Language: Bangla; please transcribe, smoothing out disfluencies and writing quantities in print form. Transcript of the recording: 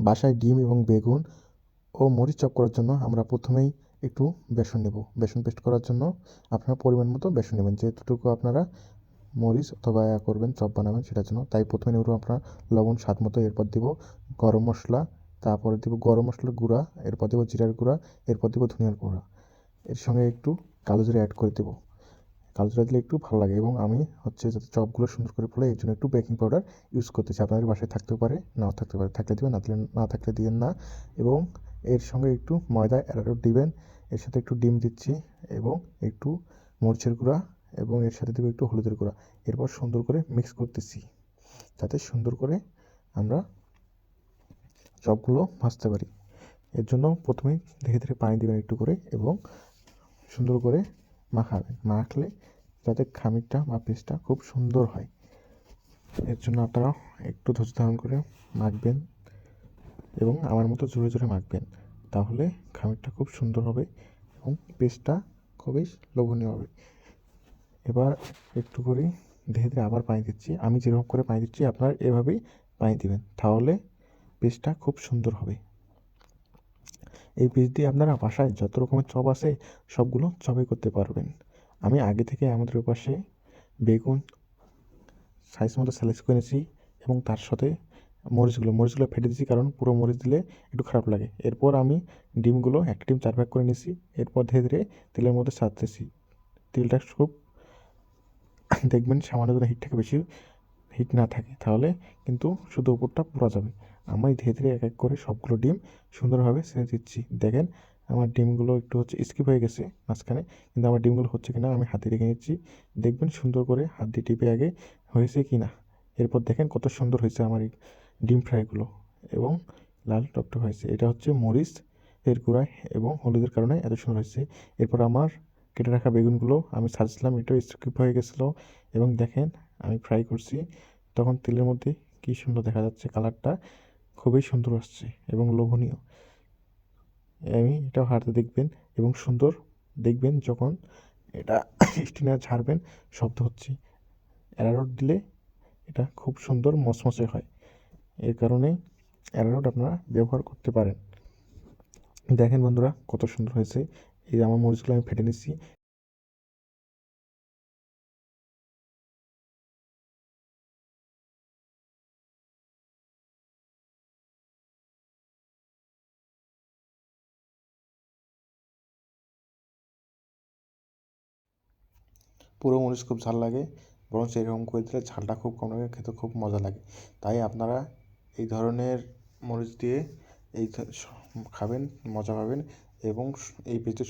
বাসায় ডিম এবং বেগুন ও মরিচ চপ করার জন্য আমরা প্রথমেই একটু বেসন নেব। বেসন পেস্ট করার জন্য আপনারা পরিমাণ মতো বেসন নেবেন, যেটুকু আপনারা মরিচ অথবা করবেন চপ বানাবেন সেটার জন্য। তাই প্রথমে নেব আপনার লবণ স্বাদ মতো, এরপর দিব গরম মশলা, তারপরে দিব গরম মশলার গুঁড়া, এরপর দিব জিরার গুঁড়া, এরপর দিব ধনিয়ার গুঁড়া। এর সঙ্গে একটু কালো জিরা অ্যাড করে দেবো। কালো জিরা দিলে একটু ভালো লাগে এবং আমি যাতে চপগুলো সুন্দর করে ফোলে এর জন্য একটু বেকিং পাউডার ইউজ করতেছি। আপনাদের বাসায় থাকতেও পারে, নাও থাকতে পারে, থাকলে দিবেন, না থাকলে দিবেন না। এবং এর সঙ্গে একটু ময়দা অ্যারারুট দিবেন, এর সাথে একটু ডিম দিচ্ছি এবং একটু মরিচের গুঁড়া এবং এর সাথে দেবো একটু হলুদের গুঁড়া। এরপর সুন্দর করে মিক্স করতেছি যাতে সুন্দর করে আমরা চপগুলো ভাজতে পারি। এর জন্য প্রথমেই ধীরে ধীরে পানি দেবেন একটু করে এবং সুন্দর করে মাখাবেন। মাখলে যাতে খামিরটা বা পেস্টটা খুব সুন্দর হয়, এর জন্য আপনারা একটু ধৈর্য ধারণ করে মাখবেন এবং আমার মতো জোরে জোরে মাখবেন। তাহলে খামিরটা খুব সুন্দর হবে এবং পেস্টটা খুবই লোভনীয় হবে। এবার একটু করে ধীরে ধীরে আবার পানি দিচ্ছি। আমি যেরকম করে পানি দিচ্ছি আপনারা এভাবেই পানি দিবেন, তাহলে পেস্টটা খুব সুন্দর হবে। এই পেস্ট দিয়ে আপনারা বাসায় যত রকমের চপ আছে সবগুলো চপই করতে পারবেন। আমি আগে থেকে আমাদের পাশে বেগুন সাইজ মতো স্লাইস করে নিয়েছি এবং তার সাথে মরিচগুলো ফেটে দিয়েছি, কারণ পুরো মরিচ দিলে একটু খারাপ লাগে। এরপর আমি ডিমগুলো একটা ডিম 4 ভাগ করে নিয়েছি। এরপর ধীরে ধীরে তেলের মধ্যে ছাড়তেছি। তেলটা খুব দেখবেন সামান্য যেন হিটটাকে বেশি হিট না থাকে, তাহলে কিন্তু শুধু উপরটা পুড়া যাবে। আমি ধীরে ধীরে এক এক করে সবগুলো ডিম সুন্দরভাবে ছেড়ে দিচ্ছি। দেখেন আমার ডিমগুলো একটু স্কিপ হয়ে গেছে মাঝখানে, কিন্তু আমার ডিমগুলো হচ্ছে কিনা আমি হাতে রেখে নিচ্ছি। দেখবেন সুন্দর করে হাত দিয়ে টিপে আগে হয়েছে কি না। এরপর দেখেন কত সুন্দর হয়েছে আমার এই ডিম ফ্রাইগুলো এবং লাল টকটক হয়েছে। এটা হচ্ছে মরিচ এর গুঁড়া এবং হলুদের কারণে এত সুন্দর হয়েছে। এরপর আমার কেটে রাখা বেগুনগুলো আমি ছাড়ছিলাম, এটাও স্কিপ হয়ে গেছিলো এবং দেখেন আমি ফ্রাই করছি, তখন তেলের মধ্যে কী সুন্দর দেখা যাচ্ছে, কালারটা খুবই সুন্দর আসছে এবং লোভনীয়। আমি এটাও হাতে দেখবেন এবং সুন্দর দেখবেন যখন এটা স্টিনার ছাড়বেন শব্দ হচ্ছে। অ্যারারুট দিলে এটা খুব সুন্দর মচমচে হয়, এর কারণে অ্যারারুট আপনারা ব্যবহার করতে পারেন। দেখেন বন্ধুরা কত সুন্দর হয়েছে। এই আমার মরিচগুলো আমি ফেটে নিচ্ছি। পুরো মরিচ খুব ঝাল লাগে, বরং এরকম করে দিলে ঝালটা খুব কম লাগে, খেতে খুব মজা লাগে। তাই আপনারা এই ধরনের মরিচ দিয়ে এই খাবেন, মজা পাবেন এবং এই পেঁচে